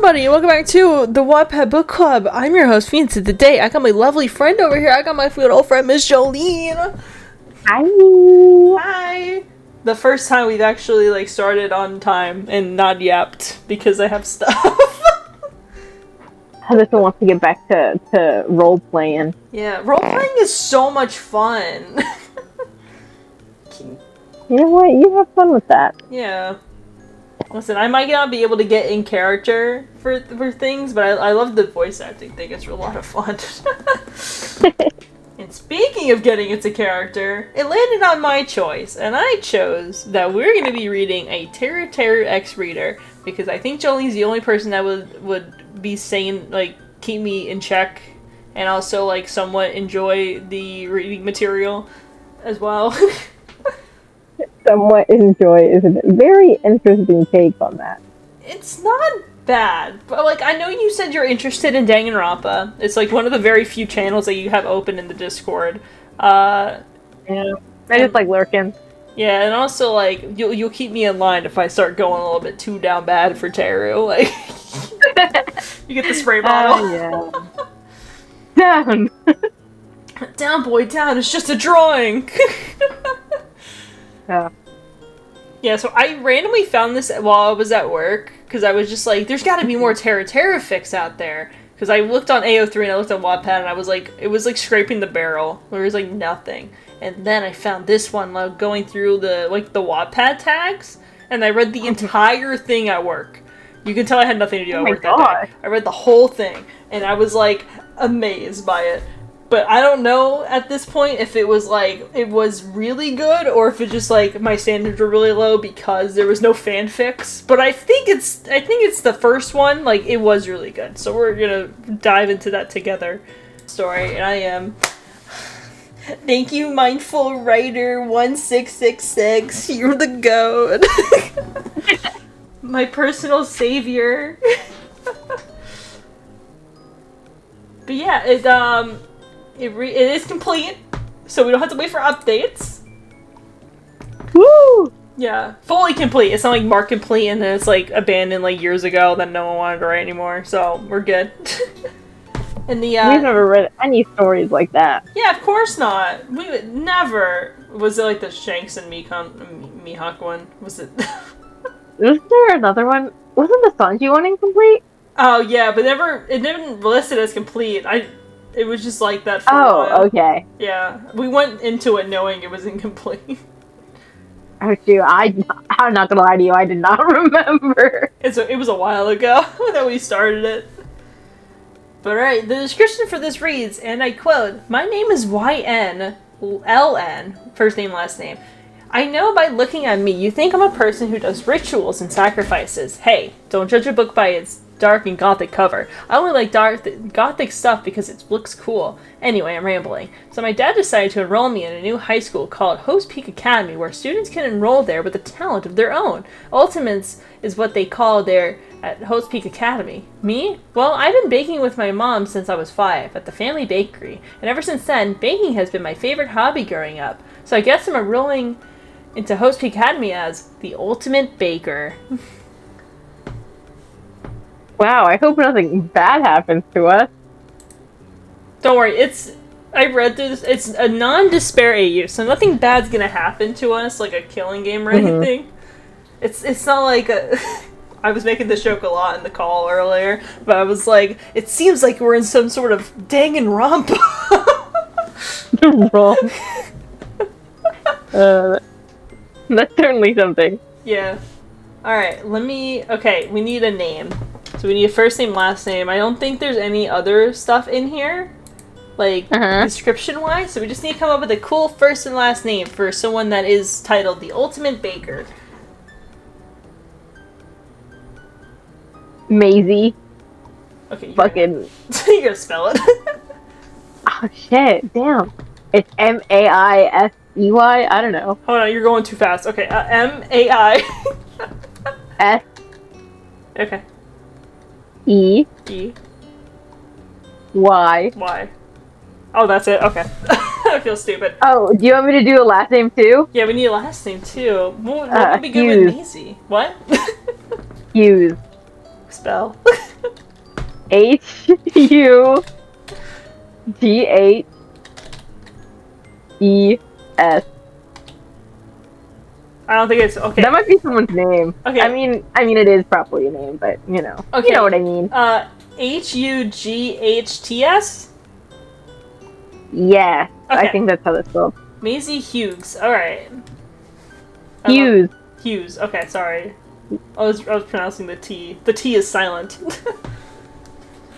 everybody, and welcome back to the Wattpad Book Club. I'm your host, Phoenix, and today I got my lovely friend over here. I got my good old friend, Miss Joline. Hi. Hi. The first time we've actually, started on time and not yapped, because I have stuff. Heather wants to get back to role-playing. Yeah, role-playing is so much fun. You know what? You have fun with that. Yeah. Listen, I might not be able to get in character for things, but I love the voice acting thing. It's a lot of fun. And speaking of getting into character, it landed on my choice, and I chose that we're going to be reading a Teruteru X reader, because I think Joline's the only person that would be sane, keep me in check, and also, somewhat enjoy the reading material as well. Somewhat enjoy is a very interesting take on that. It's not bad, but I know you said you're interested in Danganronpa. It's one of the very few channels that you have open in the Discord. Yeah, I just like lurking. Yeah, and also you'll keep me in line if I start going a little bit too down bad for Teru. You get the spray bottle. Yeah. Down. Down, boy, down. It's just a drawing. Yeah, so I randomly found this while I was at work, because I was just there's gotta be more Teruteru fics out there. Because I looked on AO3 and I looked on Wattpad and I was it was scraping the barrel. There was nothing. And then I found this one going through the Wattpad tags, and I read the entire thing at work. You can tell I had nothing to do at work that day. I read the whole thing, and I was amazed by it. But I don't know at this point if it was it was really good, or if it just my standards were really low because there was no fanfics. But I think it's the first one. It was really good. So we're gonna dive into that together. Story, and I am. Thank you, Mindful Writer 1666. You're the goat. My personal savior. But yeah, it is complete, so we don't have to wait for updates. Woo! Yeah, fully complete. It's not marked complete and then it's abandoned years ago that no one wanted to write anymore, so we're good. And We've never read any stories like that. Yeah, of course not. We would never. Was it the Shanks and Mihawk one? Was it? Was there another one? Wasn't the Sanji one incomplete? Oh yeah, but it never listed as complete. It was just that for a while. Oh, okay. Yeah, we went into it knowing it was incomplete. Oh shoot, I'm not gonna lie to you, I did not remember. It was a while ago that we started it. But alright, the description for this reads, and I quote, "My name is YNLN, first name, last name. I know by looking at me, you think I'm a person who does rituals and sacrifices. Hey, don't judge a book by its dark and gothic cover. I only like gothic stuff because it looks cool. Anyway, I'm rambling. So my dad decided to enroll me in a new high school called Host Peak Academy, where students can enroll there with a talent of their own. Ultimates is what they call there at Host Peak Academy. Me? Well, I've been baking with my mom since I was 5 at the family bakery, and ever since then, baking has been my favorite hobby growing up. So I guess I'm enrolling into Host Peak Academy as the ultimate baker." Wow, I hope nothing bad happens to us. Don't worry, I read through this, it's a non-despair AU, so nothing bad's gonna happen to us, like a killing game or anything. It's not I was making this joke a lot in the call earlier, but I was it seems like we're in some sort of Danganronpa. That's certainly something. Yeah. Alright, okay, we need a name. So we need a first name, last name. I don't think there's any other stuff in here, description-wise, so we just need to come up with a cool first and last name for someone that is titled The Ultimate Baker. Maisie. Okay, you're gonna spell it. Oh shit, damn. It's Maisey? I don't know. Hold on, you're going too fast. Okay, M-A-I. S. Okay. E. Y. Y. Oh, that's it? Okay. I feel stupid. Oh, do you want me to do a last name too? Yeah, we need a last name too. What would be good with Maisie? What? Hughes. Spell. Hughes. I don't think it's okay. That might be someone's name. Okay. I mean, it is probably a name, but you know what I mean. Hughts. Yeah, okay. I think that's how it's spelled. Maisie Hughes. All right. Hughes. Hughes. Okay, sorry. I was pronouncing the T. The T is silent.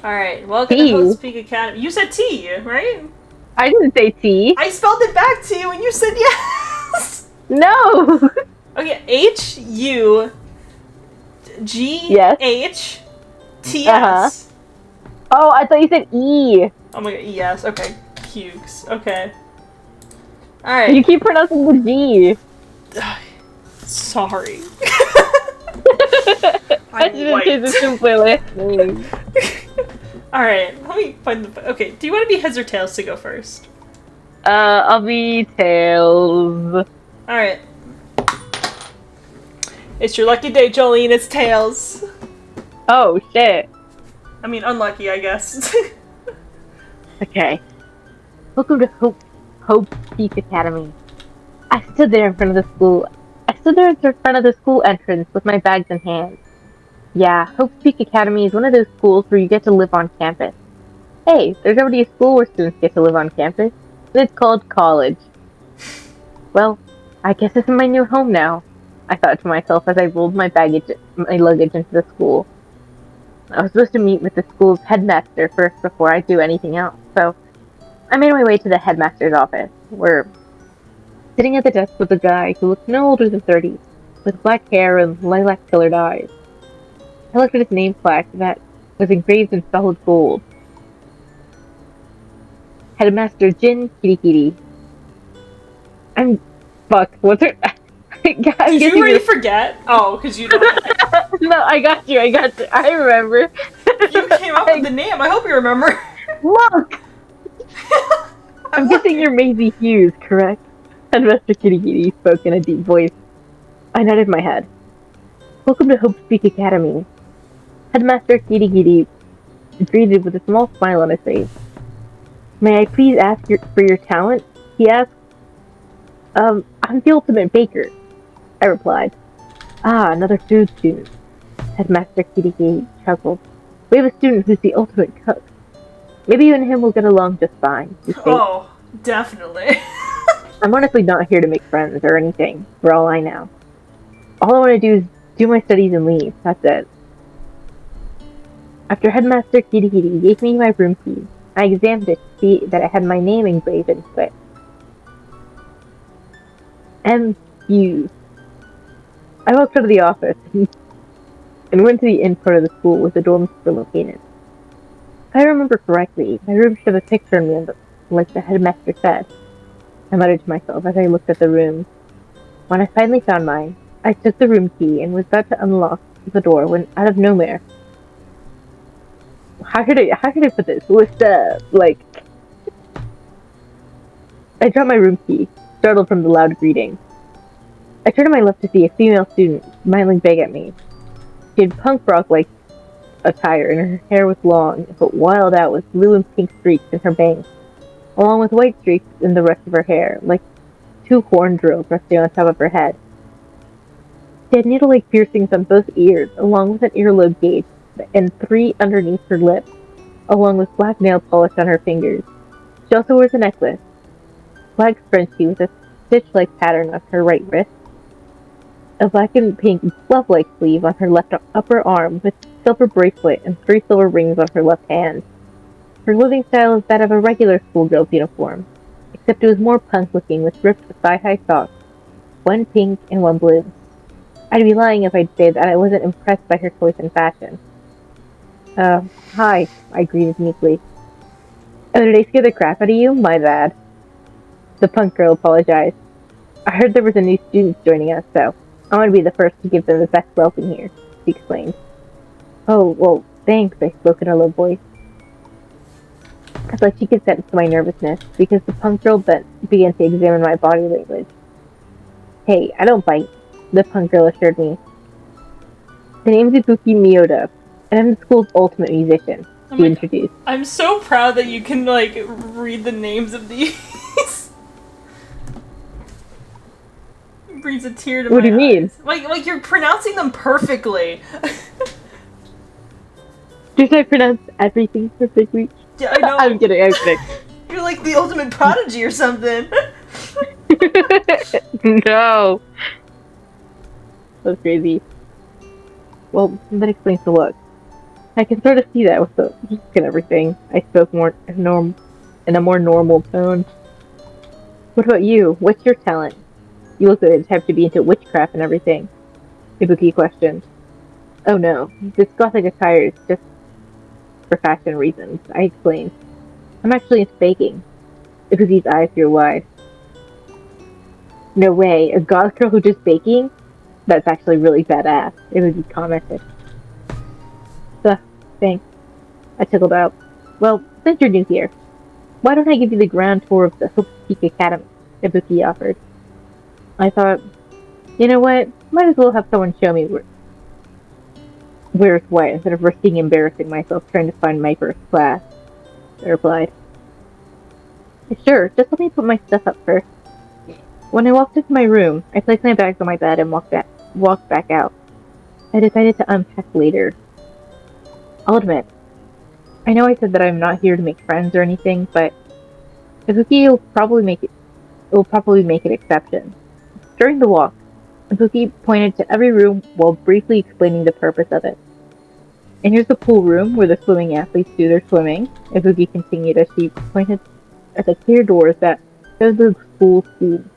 All right. Welcome to Host Peak Academy. You said T, right? I didn't say T. I spelled it back to you, and you said yes. No. Okay. Hughts. Oh, I thought you said E. Oh my god. Yes. Okay. Hughes. Okay. All right. You keep pronouncing the G. Sorry. I didn't say the simply last name. Alright, let me find the... Okay, do you want to be heads or tails to go first? I'll be tails. Alright. It's your lucky day, Joline. It's tails. Oh, shit. I mean, unlucky, I guess. Okay. Welcome to Hope Peak Academy. I stood there in front of the school entrance with my bags in hand. Yeah, Hope Peak Academy is one of those schools where you get to live on campus. Hey, there's already a school where students get to live on campus, and it's called college. Well, I guess this is my new home now, I thought to myself as I rolled my luggage into the school. I was supposed to meet with the school's headmaster first before I do anything else, so I made my way to the headmaster's office, where sitting at the desk was a guy who looked no older than 30, with black hair and lilac-colored eyes. I looked at his name plaque that was engraved in solid gold. Headmaster Jin Kirikiri. What's her... Did you already forget? Oh, because you don't... No, I got you. I remember. You came up with the name. I hope you remember. Look! I'm guessing you're Maisie Hughes, correct? Headmaster Kirikiri spoke in a deep voice. I nodded my head. Welcome to Hope Peak Academy. Headmaster Kirikiri greeted with a small smile on his face. May I please ask for your talent? He asked. I'm the ultimate baker, I replied. Ah, another food student. Headmaster Kirikiri chuckled. We have a student who's the ultimate cook. Maybe you and him will get along just fine. Oh, definitely. I'm honestly not here to make friends or anything, for all I know. All I want to do is do my studies and leave. That's it. After Headmaster Kirikiri gave me my room key, I examined it to see that it had my name engraved into it. M. Hughes. I walked out of the office and went to the inn part of the school where the dorms were located. If I remember correctly, my room should have a picture of me like the headmaster said. I muttered to myself as I looked at the room. When I finally found mine, I took the room key and was about to unlock the door when, out of nowhere, how should I put this? I dropped my room key, startled from the loud greeting. I turned to my left to see a female student smiling big at me. She had punk rock-like attire, and her hair was long, but wild out with blue and pink streaks in her bangs, along with white streaks in the rest of her hair, like two horn drills resting on top of her head. She had needle-like piercings on both ears, along with an earlobe gauge, and 3 underneath her lips, along with black nail polish on her fingers. She also wears a necklace, black scrunchie with a stitch-like pattern on her right wrist, a black and pink glove-like sleeve on her left upper arm with a silver bracelet and 3 silver rings on her left hand. Her clothing style is that of a regular schoolgirl's uniform, except it was more punk-looking with ripped thigh-high socks, 1 pink and 1 blue. I'd be lying if I'd say that I wasn't impressed by her choice and fashion. Hi, I greeted meekly. Oh, did I scare the crap out of you? My bad. The punk girl apologized. I heard there was a new student joining us, so I want to be the first to give them the best welcome here, she explained. Oh, well, thanks, I spoke in a low voice. I thought she could sense my nervousness, because the punk girl then began to examine my body language. Hey, I don't bite, the punk girl assured me. The name's Ibuki Miyoda, and I'm the school's ultimate musician. She introduced. I'm so proud that you can, like, read the names of these. It brings a tear to my eyes. What do you mean? Like you're pronouncing them perfectly. Did I pronounce everything perfectly? Yeah, I know. I'm kidding. You're like the ultimate prodigy or something. No. That's crazy. Well, that explains the look. I can sort of see that with the look and everything. I spoke more in a more normal tone. What about you? What's your talent? You look like the type to be into witchcraft and everything. Ibuki questioned. Oh no, this gothic attire is just for fashion reasons, I explained. I'm actually into baking. Ibuki's eyes grew wide. No way, a goth girl who does baking? That's actually really badass, Ibuki commented. Thanks. I tickled out. Well, since you're new here, why don't I give you the ground tour of the Hope Peak Academy? Ibuki offered. I thought, you know what? Might as well have someone show me where it's what instead of risking embarrassing myself trying to find my first class. I replied. Sure, just let me put my stuff up first. When I walked into my room, I placed my bags on my bed and walked back out. I decided to unpack later. I'll admit, I know I said that I'm not here to make friends or anything, but Ibuki will probably make an exception. During the walk, Ibuki pointed to every room while briefly explaining the purpose of it. And here's the pool room where the swimming athletes do their swimming, Ibuki continued as she pointed at the clear doors that showed the pool scene.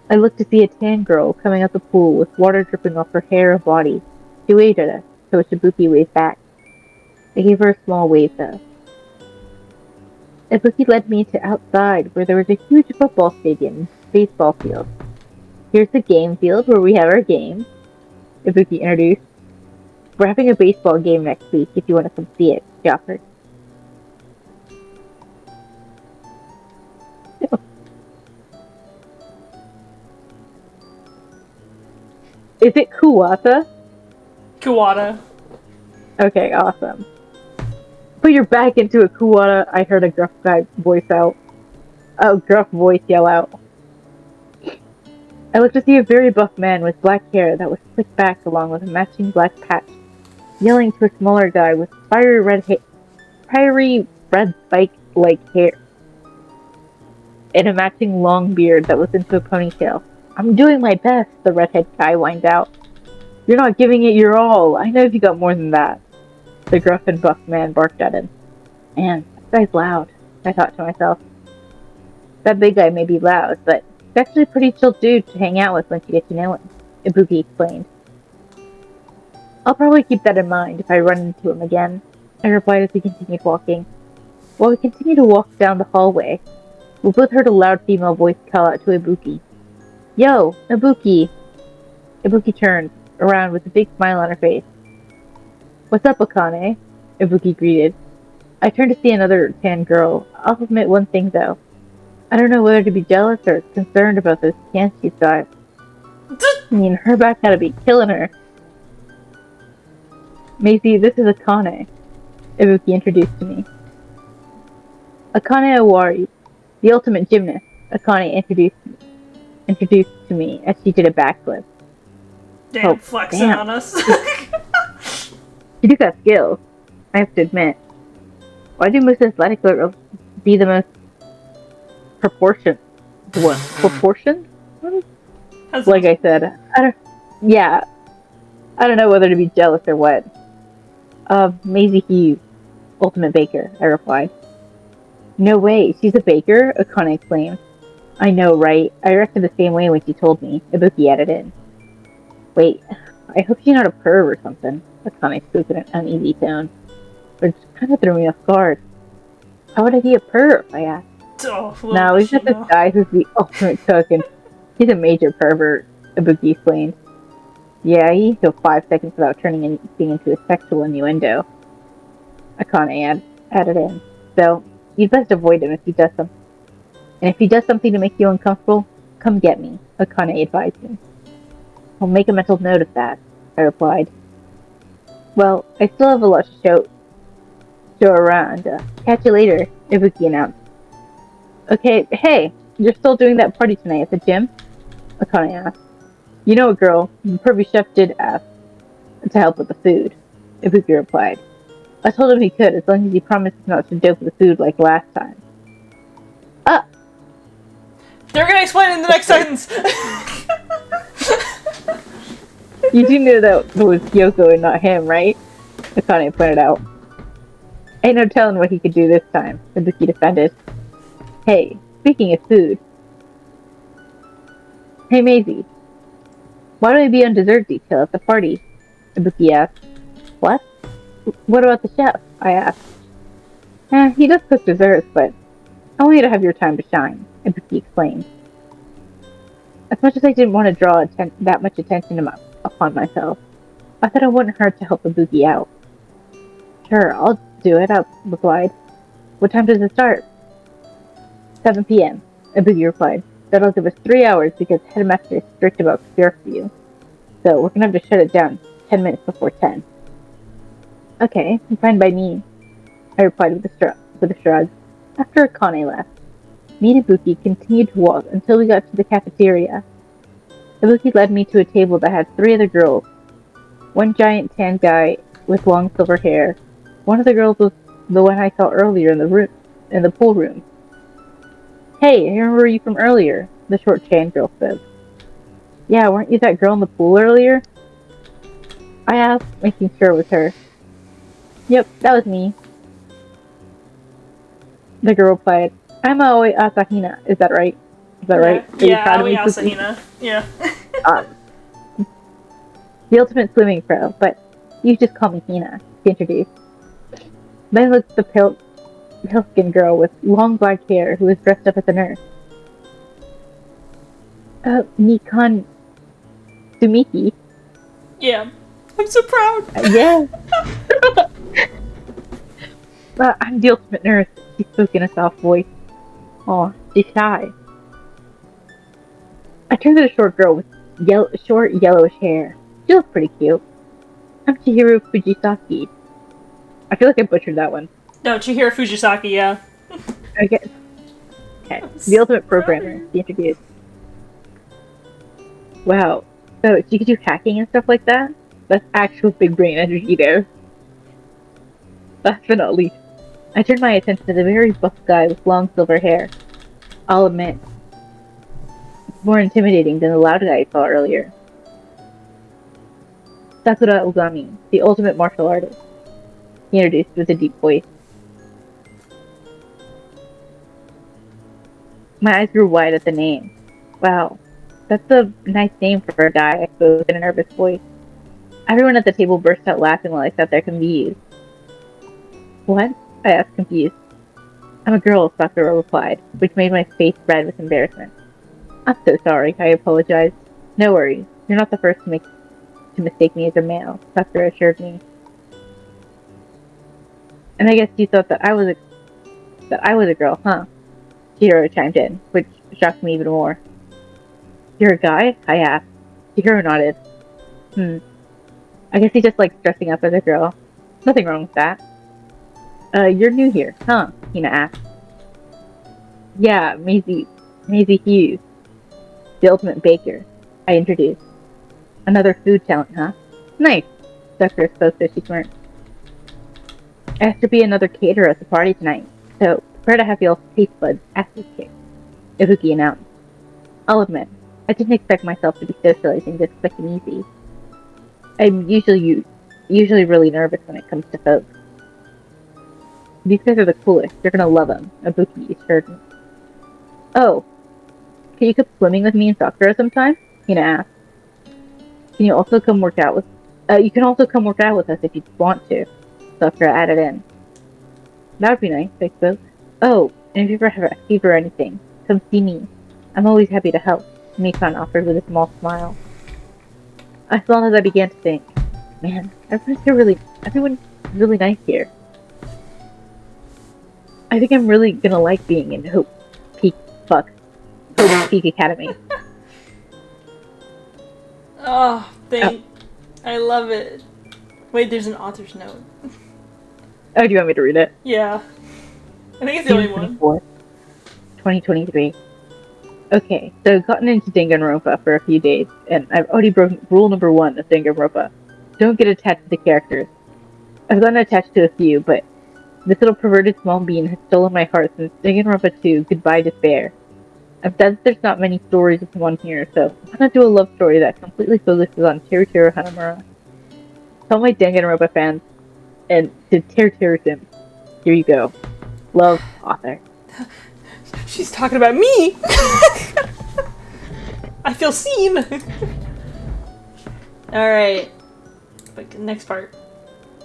I looked to see a tan girl coming out the pool with water dripping off her hair and body. She waved at us, to which Ibuki waved back. I gave her a small wave, though. Ibuki led me to outside, where there was a huge football stadium, baseball field. Here's the game field where we have our games, Ibuki introduced. We're having a baseball game next week if you want to come see it, she offered. Is it Kuwata? Kuwata. Okay, awesome. Put your back into a Kuwata, I heard a gruff voice yell out. I looked to see a very buff man with black hair that was slicked back along with a matching black patch, yelling to a smaller guy with fiery red spike-like hair and a matching long beard that was into a ponytail. I'm doing my best, the redhead guy whined out. You're not giving it your all. I know you got more than that. The gruff and buff man barked at him. Man, that guy's loud, I thought to myself. That big guy may be loud, but he's actually a pretty chill dude to hang out with once you get to know him, Ibuki explained. I'll probably keep that in mind if I run into him again, I replied as we continued walking. While we continued to walk down the hallway, we both heard a loud female voice call out to Ibuki. Yo, Ibuki! Ibuki turned around with a big smile on her face. What's up, Akane? Ibuki greeted. I turned to see another tan girl. I'll admit one thing, though. I don't know whether to be jealous or concerned about those cans she's got. I mean, her back gotta be killing her. Maisie, this is Akane, Ibuki introduced to me. Akane Owari, the ultimate gymnast, Akane introduced to me as she did a backflip. Damn, flexing on us. You do got skills, I have to admit. Why do most athletic girls be the most proportioned? What? Proportioned? Like I said, I don't know whether to be jealous or what. Maisie Hughes, ultimate baker, I replied. No way, she's a baker? Akane exclaimed. I know, right? I reacted the same way when she told me, Ibuki added in. Wait, I hope she's not a perv or something, Akane spoke in an uneasy tone. Which kind of threw me off guard. How would I be a perv? I asked. No, we've got this guy who's the ultimate cook, and he's a major pervert, Ibuki explained. Yeah, he can go 5 seconds without turning anything into a sexual innuendo, Akane added in. So, you'd best avoid him if he does something. And if he does something to make you uncomfortable, come get me, Akane advised me. I'll make a mental note of that, I replied. Well, I still have a lot to show around. Catch you later, Ibuki announced. Okay, hey, you're still doing that party tonight at the gym? Akane asked. You know what, girl, the pervy chef did ask to help with the food, Ibuki replied. I told him he could, as long as he promises not to dope the food like last time. They're gonna explain in the next sentence! You do know that it was Yoko and not him, right? Akane pointed out. Ain't no telling what he could do this time, Ibuki defended. Hey, speaking of food. Hey, Maisie. Why don't we be on dessert detail at the party? Ibuki asked. What? What about the chef? I asked. He does cook desserts, but only to have your time to shine, Ibuki explained. As much as I didn't want to draw that much attention upon myself, I thought it wouldn't hurt to help Ibuki out. Sure, I'll do it, I replied. What time does it start? 7 p.m., Ibuki replied. That'll give us 3 hours because Headmaster is strict about curfew. So we're gonna have to shut it down 10 minutes before 10. Okay, fine by me, I replied with a shrug. After Akane left, me and Ibuki continued to walk until we got to the cafeteria. Ibuki led me to a table that had 3 other girls. One giant tan guy with long silver hair. One of the girls was the one I saw earlier in the pool room. Hey, I remember you from earlier, the short tan girl said. Yeah, weren't you that girl in the pool earlier? I asked, making sure it was her. Yep, that was me. The girl replied, I'm Aoi Asahina, is that right? Is that right? Yeah, Aoi Asahina. Yeah. The ultimate swimming pro, but you just call me Hina, she introduced. Then looked the pale-skinned girl with long black hair who was dressed up as a nurse. Nikon Sumiki. Yeah. I'm so proud. Yeah. I'm the ultimate nurse, she spoke in a soft voice. Aw, she's shy. I turned to the short girl with short yellowish hair. She looks pretty cute. I'm Chihiro Fujisaki. I feel like I butchered that one. No, Chihiro Fujisaki, yeah. Okay. The ultimate programmer, she introduced. Wow. So, you could do hacking and stuff like that? That's actual big brain energy there. Last but not least, I turned my attention to the very buff guy with long silver hair. I'll admit, it's more intimidating than the loud guy I saw earlier. Sakura Ogami, the ultimate martial artist, he introduced with a deep voice. My eyes grew wide at the name. Wow, that's a nice name for a guy, I spoke in a nervous voice. Everyone at the table burst out laughing while I sat there confused. What? I asked, confused. I'm a girl, Sakura replied, which made my face red with embarrassment. I'm so sorry, I apologized. No worries, you're not the first to mistake me as a male, Sakura assured me. And I guess you thought that I was a girl, huh? Chihiro chimed in, which shocked me even more. You're a guy? I asked. Chihiro nodded. I guess he just likes dressing up as a girl. Nothing wrong with that. You're new here, huh? Hina asked. Yeah, Maisie Hughes, the ultimate baker, I introduced. Another food talent, huh? Nice, Sakura spoke as she smirked. I have to be another caterer at the party tonight, so prepare to have your taste buds asses kicked, Ibuki announced. I'll admit, I didn't expect myself to be socializing this quick and easy. I'm usually really nervous when it comes to folks. These guys are the coolest. You're gonna love them, Ibuki assured me. Oh, can you come swimming with me and Sakura sometime? Hina asked. Can you also come work out with? You can also come work out with us if you want to. Sakura added in. That would be nice, I spoke. Oh, and if you ever have a fever or anything, come see me. I'm always happy to help, Mikan offered with a small smile. I smiled as I began to think, man, everyone's really nice here. I think I'm really gonna like being in Hope Peak Academy. I love it. Wait, there's an author's note. Oh, do you want me to read it? Yeah. I think it's the only one. 2023. Okay, so I've gotten into Danganronpa for a few days, and I've already broken rule number 1 of Danganronpa. Don't get attached to the characters. I've gotten attached to a few, but this little perverted small being has stolen my heart since Danganronpa 2, Goodbye Despair. I'm sad that there's not many stories of him on here, so why not do a love story that completely focuses on Teruteru Hanamura? Tell my Danganronpa fans, and to Teruteru Sim. Here you go. Love, author. She's talking about me! I feel seen! Alright. Next part.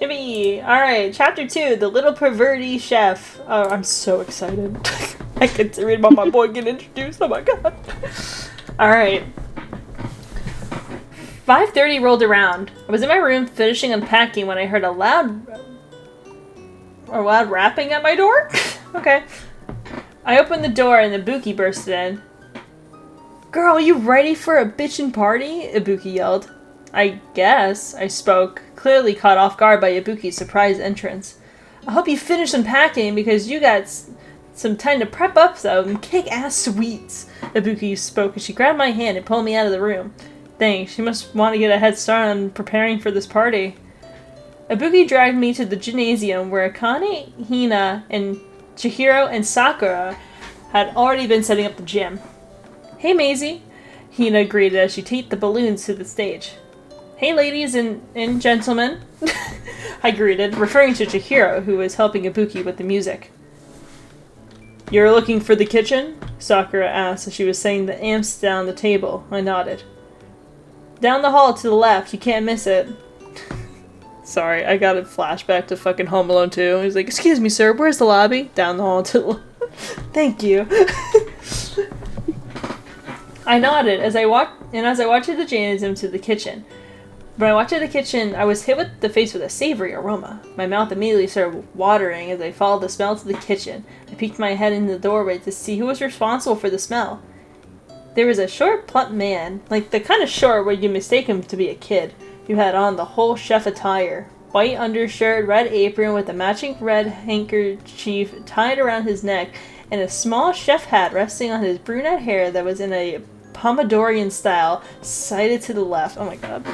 Yippee! Alright, chapter 2, The Little Perverty Chef. Oh, I'm so excited. I get to read about my boy getting introduced, oh my god. Alright. 5:30 rolled around. I was in my room finishing unpacking when I heard a loud rapping at my door? Okay. I opened the door and Ibuki bursted in. Girl, you ready for a bitchin' party? Ibuki yelled. I guess, I spoke, clearly caught off guard by Ibuki's surprise entrance. I hope you finished unpacking because you got some time to prep up some kick-ass sweets. Ibuki spoke as she grabbed my hand and pulled me out of the room. Thanks, you must want to get a head start on preparing for this party. Ibuki dragged me to the gymnasium where Akane, Hina, and Chihiro and Sakura had already been setting up the gym. Hey Maisie, Hina greeted as she taped the balloons to the stage. Hey ladies and gentlemen, I greeted, referring to Chihiro, who was helping Ibuki with the music. You're looking for the kitchen? Sakura asked as she was setting the amps down the table. I nodded. Down the hall to the left, you can't miss it. Sorry, I got a flashback to fucking Home Alone 2. He's like, excuse me, sir, where's the lobby? Down the hall to the Thank you. I nodded as I walked to the gymnasium to the kitchen. When I walked to the kitchen, I was hit with the face with a savory aroma. My mouth immediately started watering as I followed the smell to the kitchen. I peeked my head in the doorway to see who was responsible for the smell. There was a short, plump man, like the kind of short where you mistake him to be a kid, who had on the whole chef attire. White undershirt, red apron with a matching red handkerchief tied around his neck, and a small chef hat resting on his brunette hair that was in a Pomodorian style, sighted to the left. Oh my god.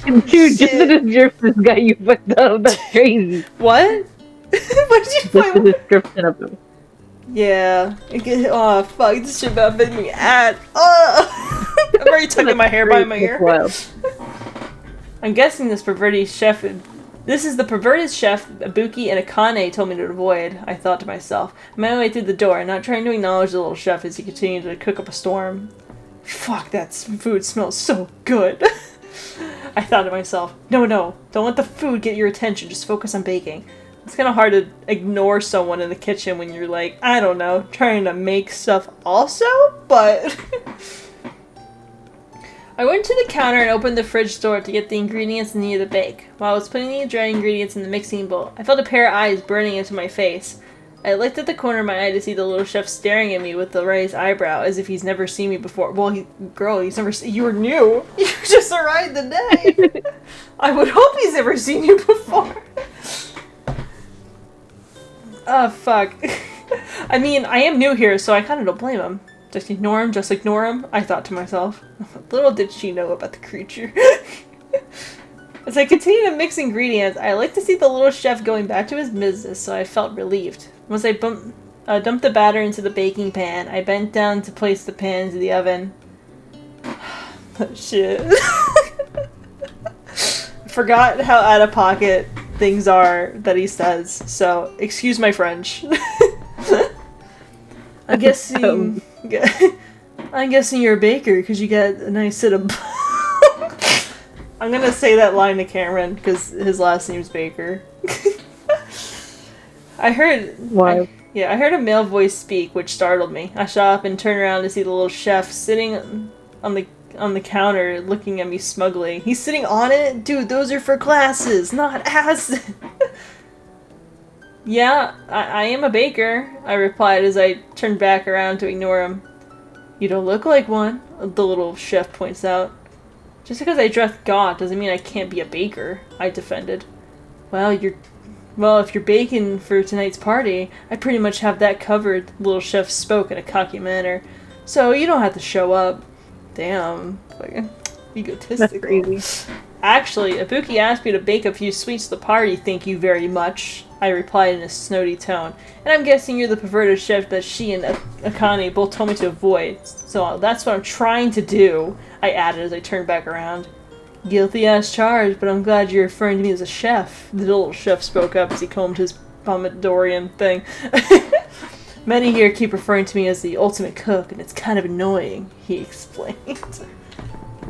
Dude, just the description of this guy you fucked up. That's crazy. What? What did you Just the description of him. Yeah. Oh, fuck. This shit about making me add. Oh! I'm already tucking my hair by my ear. Wild. I'm guessing this perverted chef... This is the perverted chef Ibuki and Akane told me to avoid, I thought to myself. I made my way through the door, not trying to acknowledge the little chef as he continued to cook up a storm. Fuck, that food smells so good. I thought to myself, no, don't let the food get your attention, just focus on baking. It's kind of hard to ignore someone in the kitchen when you're like, I don't know, trying to make stuff also, but... I went to the counter and opened the fridge door to get the ingredients needed to bake. While I was putting the dry ingredients in the mixing bowl, I felt a pair of eyes burning into my face. I looked at the corner of my eye to see the little chef staring at me with the raised eyebrow, as if he's never seen me before. Well, girl, he's never seen... You were new! You just arrived today! I would hope he's never seen you before! Oh, fuck. I mean, I am new here, so I kind of don't blame him. Just ignore him, I thought to myself. Little did she know about the creature. As I continued to mix ingredients, I liked to see the little chef going back to his business, so I felt relieved. Once I dumped the batter into the baking pan, I bent down to place the pan into the oven. Oh, shit. Forgot how out of pocket things are that he says, so excuse my French. I'm guessing you're a baker because you got a nice set of... I'm gonna say that line to Cameron because his last name's Baker. I heard a male voice speak, which startled me. I shot up and turned around to see the little chef sitting on the counter looking at me smugly. He's sitting on it? Dude, those are for glasses, not acid! Yeah, I am a baker, I replied as I turned back around to ignore him. You don't look like one, the little chef points out. Just because I dress gaunt doesn't mean I can't be a baker, I defended. Well, you're Well, if you're baking for tonight's party, I pretty much have that covered, the little chef spoke in a cocky manner. So you don't have to show up. Damn. Fucking egotistical. That's crazy. Actually, Ibuki asked me to bake a few sweets to the party, thank you very much, I replied in a snotty tone. And I'm guessing you're the perverted chef that she and Akane both told me to avoid. So that's what I'm trying to do, I added as I turned back around. Guilty as charged, but I'm glad you're referring to me as a chef. The little chef spoke up as he combed his Pomodorian thing. Many here keep referring to me as the ultimate cook, and it's kind of annoying, he explained.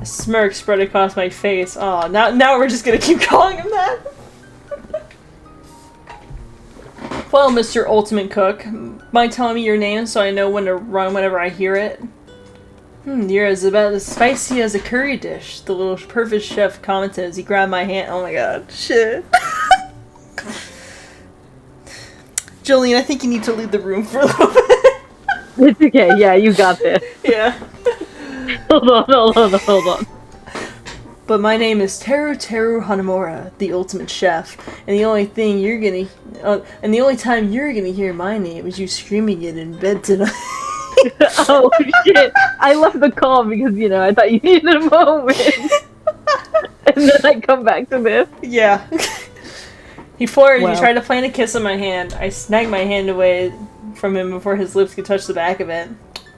A smirk spread across my face. Aw, now we're just gonna keep calling him that? Well, Mr. Ultimate Cook, mind telling me your name so I know when to run whenever I hear it? You're about as spicy as a curry dish, the little perfect chef commented as he grabbed my hand. Oh my god, shit. Joline, I think you need to leave the room for a little bit. It's okay, yeah, you got this. Yeah. Hold on. But my name is Teruteru Hanamura, the ultimate chef, and the only time you're gonna hear my name is you screaming it in bed tonight. Oh shit! I left the call because I thought you needed a moment, and then I come back to this. Yeah. He flirted. Wow. He tried to plant a kiss on my hand. I snagged my hand away from him before his lips could touch the back of it.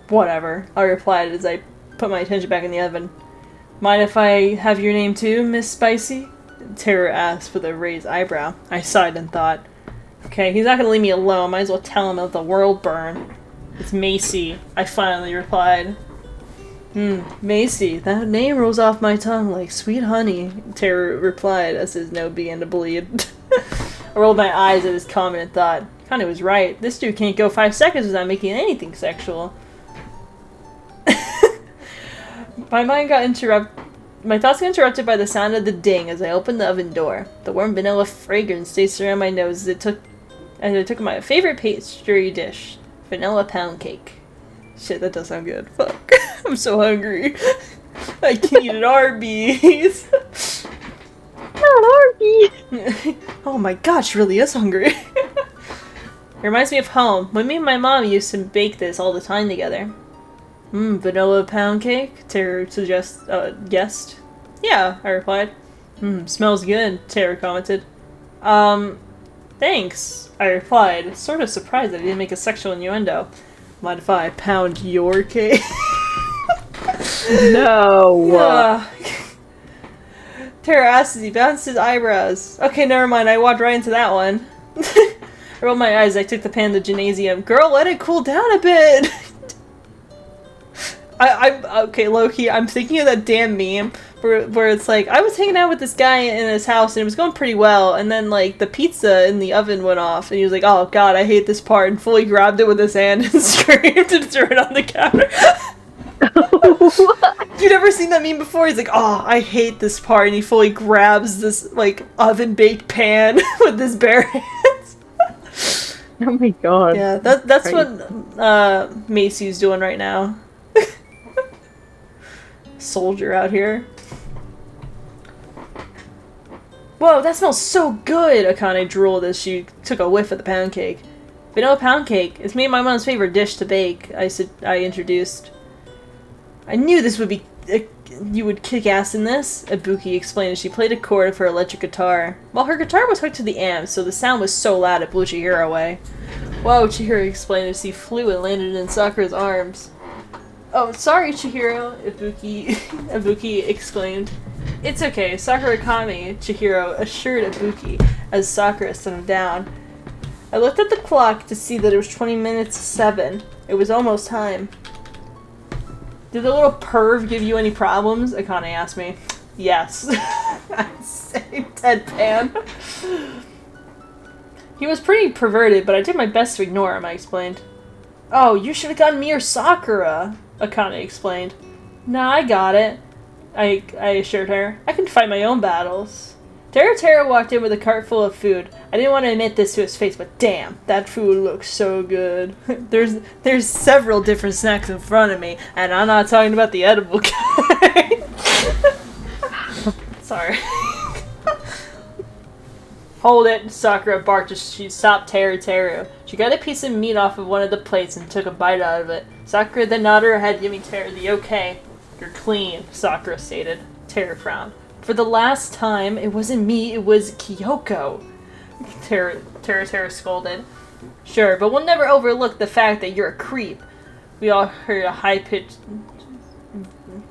Whatever, I replied as I put my attention back in the oven. Mind if I have your name too, Miss Spicy? Terror asked with a raised eyebrow. I sighed and thought, okay, he's not gonna leave me alone. Might as well tell him of the world burn. It's Macy, I finally replied. Macy, that name rolls off my tongue like sweet honey, Terror replied as his nose began to bleed. I rolled my eyes at his comment and thought, Connie was right. This dude can't go 5 seconds without making anything sexual. My thoughts got interrupted by the sound of the ding as I opened the oven door. The warm vanilla fragrance stayed around my nose as I took my favorite pastry dish, vanilla pound cake. Shit, that does sound good. Fuck. I'm so hungry. I can eat at Arby's. Not Arby's. Oh my gosh, really is hungry. It reminds me of home. When me and my mom used to bake this all the time together. Vanilla pound cake? Terror guessed. Yeah, I replied. Smells good, Terror commented. Thanks, I replied, sort of surprised that he didn't make a sexual innuendo. Mind if I pound your cake? No. Terror asked as he bounced his eyebrows. Okay, never mind, I walked right into that one. I rolled my eyes as I took the pan to the gymnasium. Girl, let it cool down a bit! Okay, low-key, I'm thinking of that damn meme where it's like, I was hanging out with this guy in his house and it was going pretty well, and then, like, the pizza in the oven went off, and he was like, oh god, I hate this part, and fully grabbed it with his hand and screamed and threw it on the counter. You never seen that meme before? He's like, oh, I hate this part, and he fully grabs this, like, oven-baked pan with his bare hands. Oh my god. Yeah, that's what Macy's doing right now. Soldier out here. Whoa, that smells so good! Akane drooled as she took a whiff of the pound cake. Vanilla pound cake. It's me and my mom's favorite dish to bake, I introduced. I knew this would be... you would kick ass in this, Ibuki explained as she played a chord of her electric guitar. Well, her guitar was hooked to the amp, so the sound was so loud it blew Chihiro away. Whoa, Chihiro explained as he flew and landed in Sakura's arms. Oh, sorry, Chihiro, Ibuki exclaimed. It's okay, Sakura Kami, Chihiro assured Ibuki as Sakura set him down. I looked at the clock to see that it was 20 minutes to 7. It was almost time. Did the little perv give you any problems? Akane asked me. Yes. Same deadpan. He was pretty perverted, but I did my best to ignore him, I explained. Oh, you should have gotten me or Sakura, Akane explained. Nah, I got it, I assured her. I can fight my own battles. Teruteru walked in with a cart full of food. I didn't want to admit this to his face, but damn, that food looks so good. There's several different snacks in front of me, and I'm not talking about the edible kind. Sorry. Hold it, Sakura barked as she stopped Teruteru. She got a piece of meat off of one of the plates and took a bite out of it. Sakura then nodded her head, giving Teru the okay. You're clean, Sakura stated. Teru frowned. For the last time, it wasn't me, it was Kyoko. Teru scolded. Sure, but we'll never overlook the fact that you're a creep. We all heard a high-pitched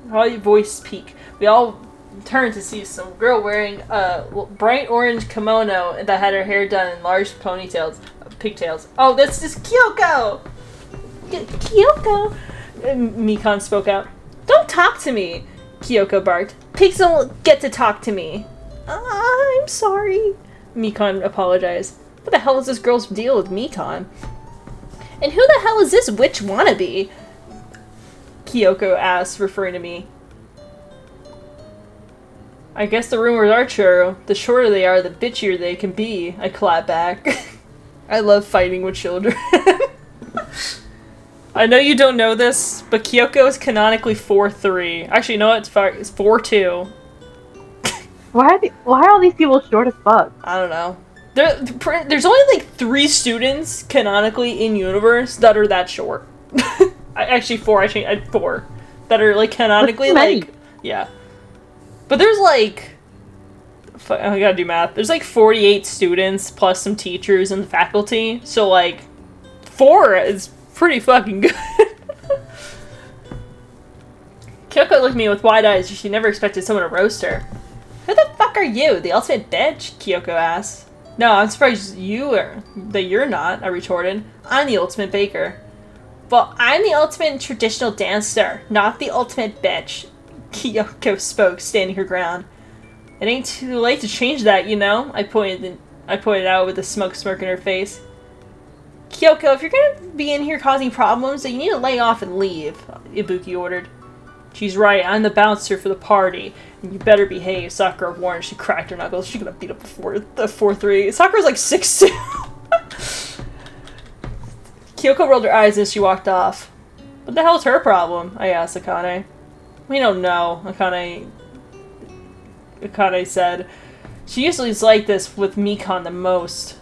voice peak. We all turned to see some girl wearing a bright orange kimono that had her hair done in large pigtails. Oh, that's just Kyoko! Kyoko? Mikon spoke out. Don't talk to me, Kyoko barked. Pigs don't get to talk to me. I'm sorry, Mikon apologized. What the hell is this girl's deal with Mikon? And who the hell is this witch wannabe? Kyoko asked, referring to me. I guess the rumors are true. The shorter they are, the bitchier they can be, I clap back. I love fighting with children. I know you don't know this, but Kyoko is canonically 4'3". Actually, you know what? It's 4'2". Why are all these people short as fuck? I don't know. There's only like 3 students canonically in universe that are that short. Actually 4. I had 4 that are like canonically like yeah. But there's like I gotta do math. There's like 48 students plus some teachers and faculty. So like 4 is pretty fucking good. Kyoko looked at me with wide eyes. She never expected someone to roast her. Who the fuck are you? The ultimate bitch? Kyoko asked. No, I'm surprised that you're not, I retorted. I'm the ultimate baker. Well, I'm the ultimate traditional dancer, not the ultimate bitch. Kyoko spoke, standing her ground. It ain't too late to change that, you know? I pointed out with a smirk in her face. Kyoko, if you're gonna be in here causing problems, then you need to lay off and leave, Ibuki ordered. She's right, I'm the bouncer for the party. And you better behave, Sakura warned. She cracked her knuckles. She's gonna beat up the 4'3". Sakura's like 6'2". Kyoko rolled her eyes as she walked off. What the hell's her problem? I asked Akane. We don't know, Akane said. She usually is like this with Mikon the most.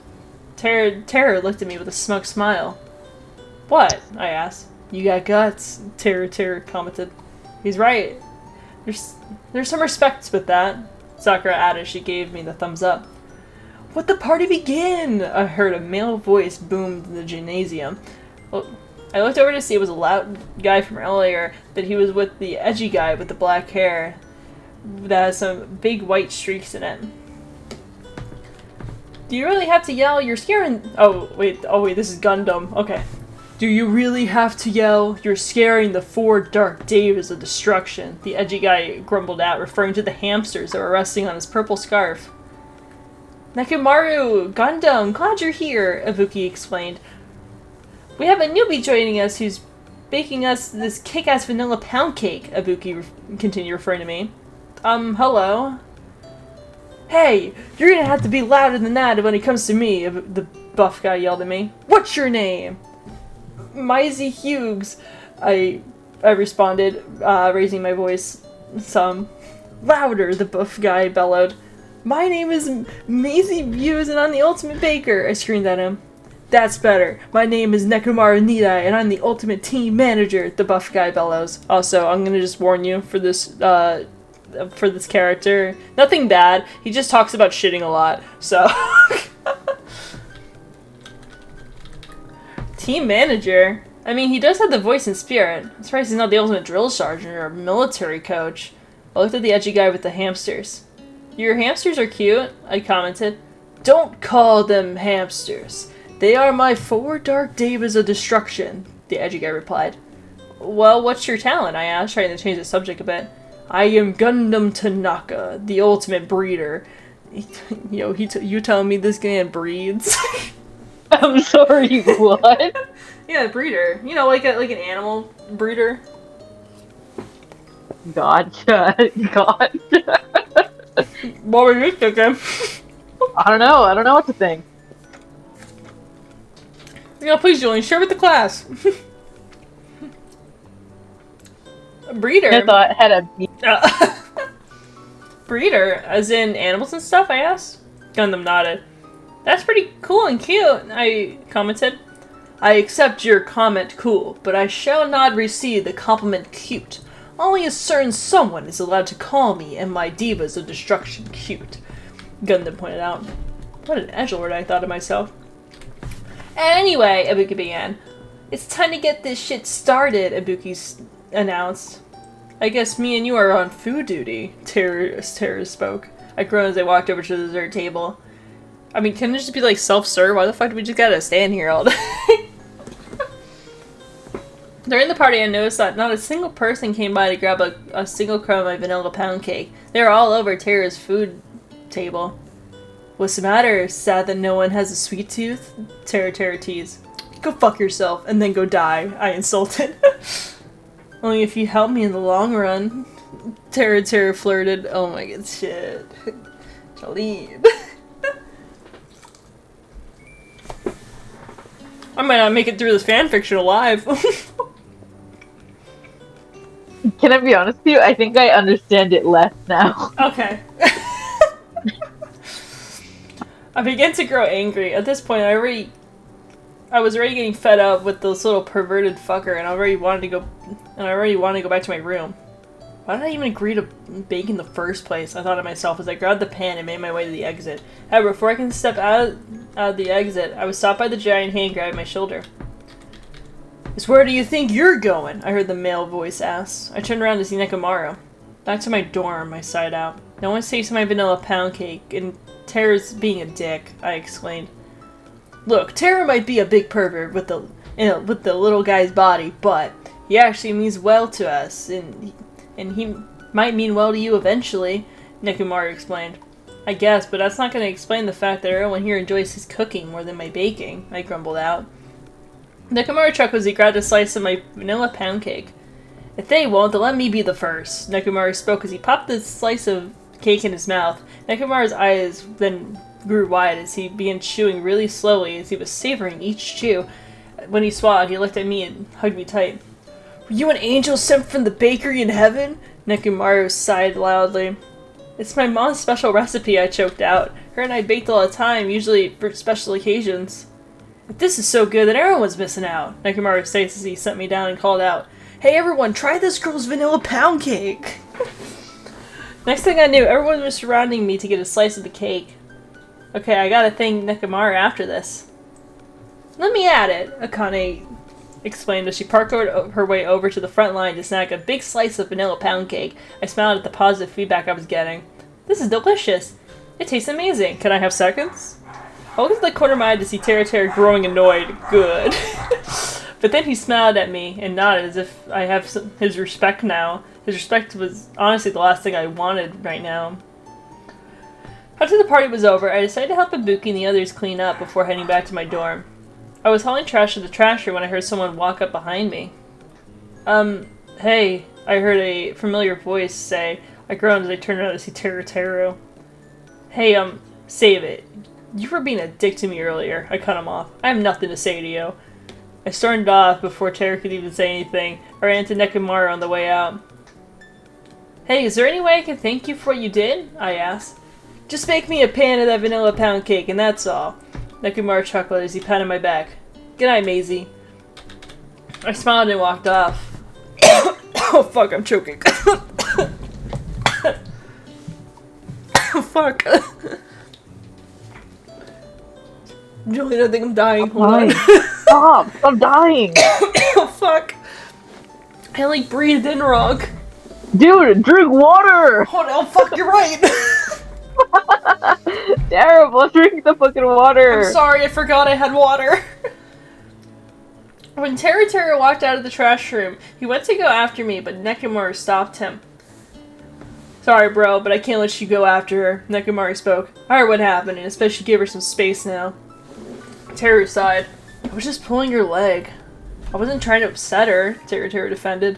Teru looked at me with a smug smile. What? I asked. You got guts, Teru commented. He's right. There's some respect with that, Sakura added. She gave me the thumbs up. Let the party begin! I heard a male voice boom in the gymnasium. Well, I looked over to see it was a loud guy from earlier, that he was with the edgy guy with the black hair that has some big white streaks in it. Do you really have to yell? You're scaring... Oh wait, this is Gundam. Okay. Do you really have to yell? You're scaring the 4 dark days of destruction, the edgy guy grumbled out, referring to the hamsters that were resting on his purple scarf. Nekomaru, Gundam, glad you're here, Ibuki explained. We have a newbie joining us who's baking us this kick-ass vanilla pound cake, Ibuki continued, referring to me. Hello? Hey, you're gonna have to be louder than that when it comes to me, the buff guy yelled at me. What's your name? Maisie Hughes, I responded, raising my voice some. Louder, the buff guy bellowed. My name is Maisie Hughes and I'm the ultimate baker, I screamed at him. That's better. My name is Nekomaru Nidai and I'm the ultimate team manager, the buff guy bellows. Also, I'm gonna just warn you for this character. Nothing bad, he just talks about shitting a lot, so... Team manager? I mean, he does have the voice and spirit. I'm surprised he's not the ultimate drill sergeant or military coach. I looked at the edgy guy with the hamsters. Your hamsters are cute, I commented. Don't call them hamsters. They are my 4 dark days of destruction, the edgy guy replied. Well, what's your talent? I asked, trying to change the subject a bit. I am Gundam Tanaka, the ultimate breeder. Yo, you telling me this man breeds? I'm sorry, what? Yeah, breeder. You know, like an animal breeder. Gotcha. What were you thinking? I don't know what to think. Please, Joline, share with the class. Breeder. I thought it had a... Breeder, as in animals and stuff, I asked? Gundam nodded. That's pretty cool and cute, I commented. I accept your comment cool, but I shall not receive the compliment cute. Only a certain someone is allowed to call me and my divas of destruction cute. Gundam pointed out. What an edgelord, I thought to myself. Anyway, Ibuki began. It's time to get this shit started, Ibuki announced. I guess me and you are on food duty, Teruteru spoke. I groaned as I walked over to the dessert table. I mean, can it just be like self-serve? Why the fuck do we just gotta stand here all day? During the party, I noticed that not a single person came by to grab a single crumb of my vanilla pound cake. They were all over Teru's food table. What's the matter? Sad that no one has a sweet tooth? Teruteru teased. Go fuck yourself and then go die, I insulted. Only if you help me in the long run. Teruteru flirted. Oh my god, shit. Joline. I might not make it through this fanfiction alive. Can I be honest with you? I think I understand it less now. Okay. I began to grow angry. At this point, I was already getting fed up with this little perverted fucker, and I already wanted to go back to my room. Why did I even agree to bake in the first place? I thought to myself as I grabbed the pan and made my way to the exit. However, before I can step out of the exit, I was stopped by the giant hand grabbing my shoulder. Where do you think you're going? I heard the male voice ask. I turned around to see Nekomaru. Back to my dorm, I sighed out. No one's tasting my vanilla pound cake, and Teru's being a dick, I explained. Look, Teru might be a big pervert with the little guy's body, but he actually means well to us, and he might mean well to you eventually, Nekomaru explained. I guess, but that's not going to explain the fact that everyone here enjoys his cooking more than my baking, I grumbled out. Nekomaru chuckled as he grabbed a slice of my vanilla pound cake. If they won't, then let me be the first, Nekomaru spoke as he popped the slice of cake in his mouth. Nekomaru's eyes then grew wide as he began chewing really slowly as he was savoring each chew. When he swallowed, he looked at me and hugged me tight. Were you an angel sent from the bakery in heaven? Nekomaru sighed loudly. It's my mom's special recipe, I choked out. Her and I baked all the time, usually for special occasions. If this is so good, then everyone's missing out, Nekomaru said as he sent me down and called out, Hey everyone, try this girl's vanilla pound cake! Next thing I knew, everyone was surrounding me to get a slice of the cake. Okay, I gotta thank Nekomaru after this. Let me at it, Akane explained as she parkoed her way over to the front line to snack a big slice of vanilla pound cake. I smiled at the positive feedback I was getting. This is delicious. It tastes amazing. Can I have seconds? I looked at the corner of my eye to see Teruteru growing annoyed. Good. But then he smiled at me and nodded as if I have his respect now. His respect was honestly the last thing I wanted right now. After the party was over, I decided to help Ibuki and the others clean up before heading back to my dorm. I was hauling trash to the trasher when I heard someone walk up behind me. Hey, I heard a familiar voice say. I groaned as I turned around to see Teruteru. Hey, save it. You were being a dick to me earlier. I cut him off. I have nothing to say to you. I stormed off before Teru could even say anything. I ran into Nekomaru on the way out. Hey, is there any way I can thank you for what you did? I asked. Just make me a pan of that vanilla pound cake, and that's all. Nekomaru chuckled as he patted my back. Good night, Maisie. I smiled and walked off. Oh fuck, I'm choking. Oh fuck. Joline, I think I'm dying. Hold on. Stop! I'm dying! Oh fuck. I like breathed in wrong. Dude, drink water! Hold on, fuck, you're right. Terrible, drink the fucking water! I'm sorry, I forgot I had water. When Teruteru walked out of the trash room, he went to go after me, but Nekomaru stopped him. Sorry, bro, but I can't let you go after her, Nekomaru spoke. I heard what happened, and especially give her some space now. Teru sighed. I was just pulling your leg. I wasn't trying to upset her, Teruteru defended.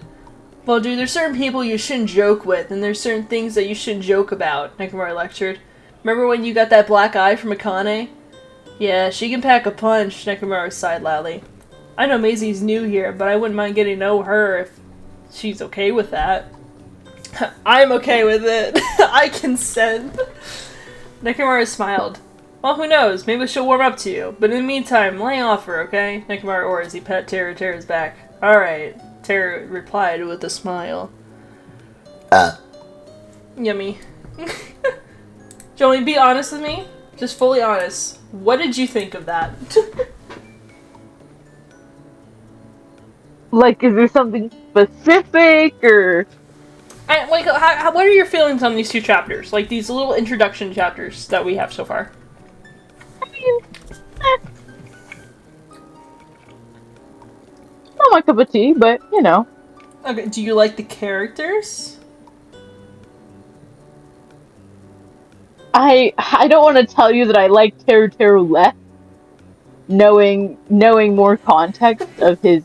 Well, dude, there's certain people you shouldn't joke with, and there's certain things that you shouldn't joke about, Nekomaru lectured. Remember when you got that black eye from Akane? Yeah, she can pack a punch, Nekomaru sighed loudly. I know Maisie's new here, but I wouldn't mind getting to know her if she's okay with that. I'm okay with it. I consent. Nekomaru smiled. Well, who knows? Maybe she'll warm up to you. But in the meantime, lay off her, okay? Nekomar or as he pet Teruteru's back. Alright. Teru replied with a smile. Yummy. Jolie, be honest with me. Just fully honest. What did you think of that? Like, is there something specific, or... And, like, what are your feelings on these two chapters? Like, these little introduction chapters that we have so far? I mean, not my cup of tea, but, you know. Okay, do you like the characters? I don't want to tell you that I like Teruteru less, knowing more context of his,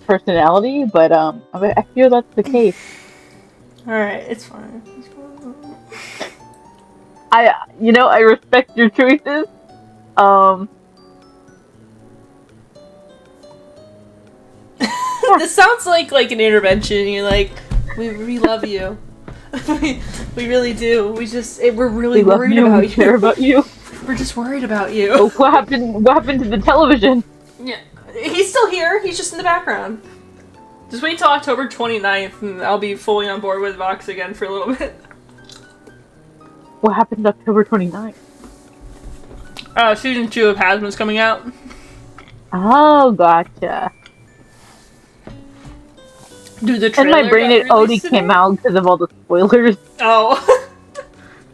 personality, but, I feel that's the case. Alright, it's fine. I respect your choices. This sounds like an intervention. You're like, we love you. we really do. We're really worried about you. We care about you. We're just worried about you. Oh, what happened to the television? Yeah, he's still here. He's just in the background. Just wait till October 29th and I'll be fully on board with Vox again for a little bit. What happened October 29th? Season 2 of Hazma's coming out. Oh, gotcha. Dude, the trailer in my brain, it already came out because of all the spoilers. Oh.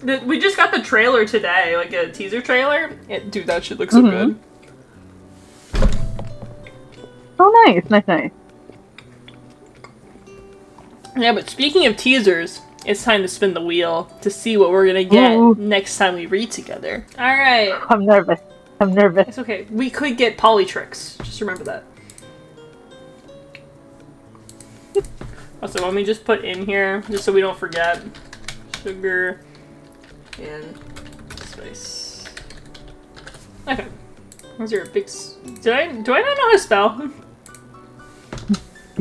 We just got the trailer today, like a teaser trailer. Dude, that shit looks so good. Oh, nice. Yeah, but speaking of teasers, it's time to spin the wheel to see what we're gonna get next time we read together. Alright. I'm nervous. It's okay. We could get Polytrix. Just remember that. Also, let me just put in here, just so we don't forget. Sugar and spice. Okay. Was there a big... Do I not know how to spell?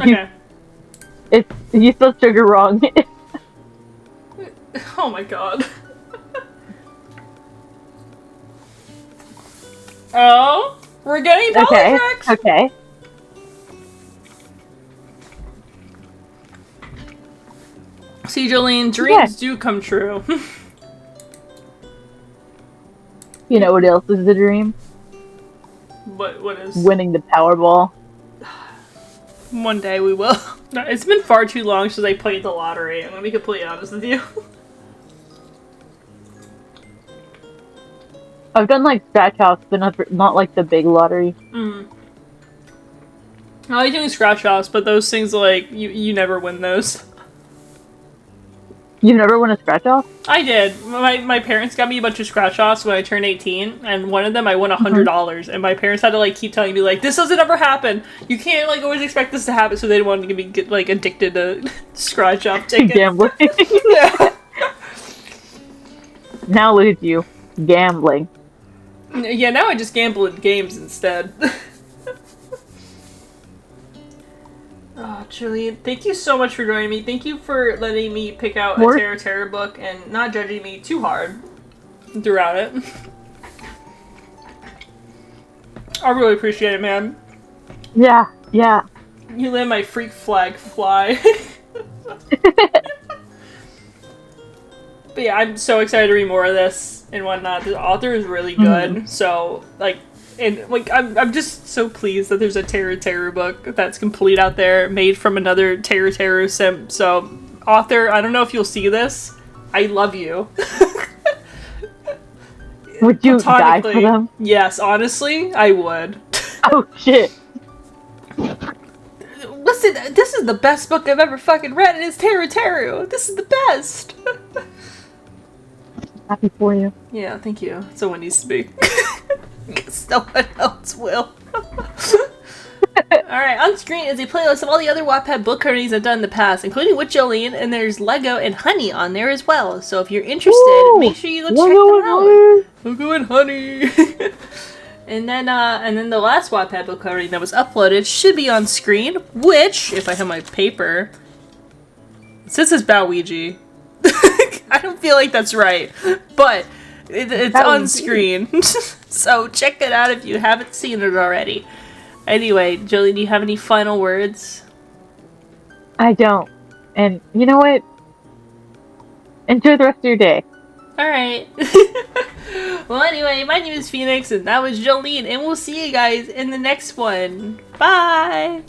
Okay. You spelled sugar wrong. Oh my god. Oh, we're getting Polytrix? Okay. See, Joline, dreams do come true. You know what else is a dream? What is? Winning the Powerball. One day we will. No, it's been far too long since I played the lottery. I'm gonna be completely honest with you. I've done like scratch offs, but not like the big lottery. I like doing scratch offs, but those things like you never win those. You never won a scratch off? I did. My parents got me a bunch of scratch offs when I turned 18, and one of them I won $100, and my parents had to like keep telling me like, this doesn't ever happen. You can't like always expect this to happen, so they didn't want to get like addicted to scratch off tickets. Gambling. Yeah. Now look at you, gambling. Yeah, now I just gamble in games instead. Oh, Julian, thank you so much for joining me. Thank you for letting me pick out a Teruteru book and not judging me too hard throughout it. I really appreciate it, man. Yeah. You let my freak flag fly. But yeah, I'm so excited to read more of this and whatnot. The author is really good, so, I'm just so pleased that there's a Teruteru book that's complete out there, made from another Teruteru simp. So, author, I don't know if you'll see this. I love you. Would you die for them? Yes, honestly, I would. Oh, shit. Listen, this is the best book I've ever fucking read, and it's Teruteru. This is the best. Happy for you. Yeah, thank you. Someone needs to be. Because no one else will. Alright, on screen is a playlist of all the other Wattpad book coverings I've done in the past, including with Joline, and there's Lego and Honey on there as well. So if you're interested, make sure you go check them out. Lego and Honey! And then the last Wattpad book covering that was uploaded should be on screen, which, if I have my paper, it says it's Bowouija. I don't feel like that's right, but It's That on was screen. So check it out if you haven't seen it already. Anyway, Jolie, do you have any final words? I don't. And you know what? Enjoy the rest of your day. Alright. Well, anyway, my name is Phoenix, and that was Jolene, and we'll see you guys in the next one. Bye!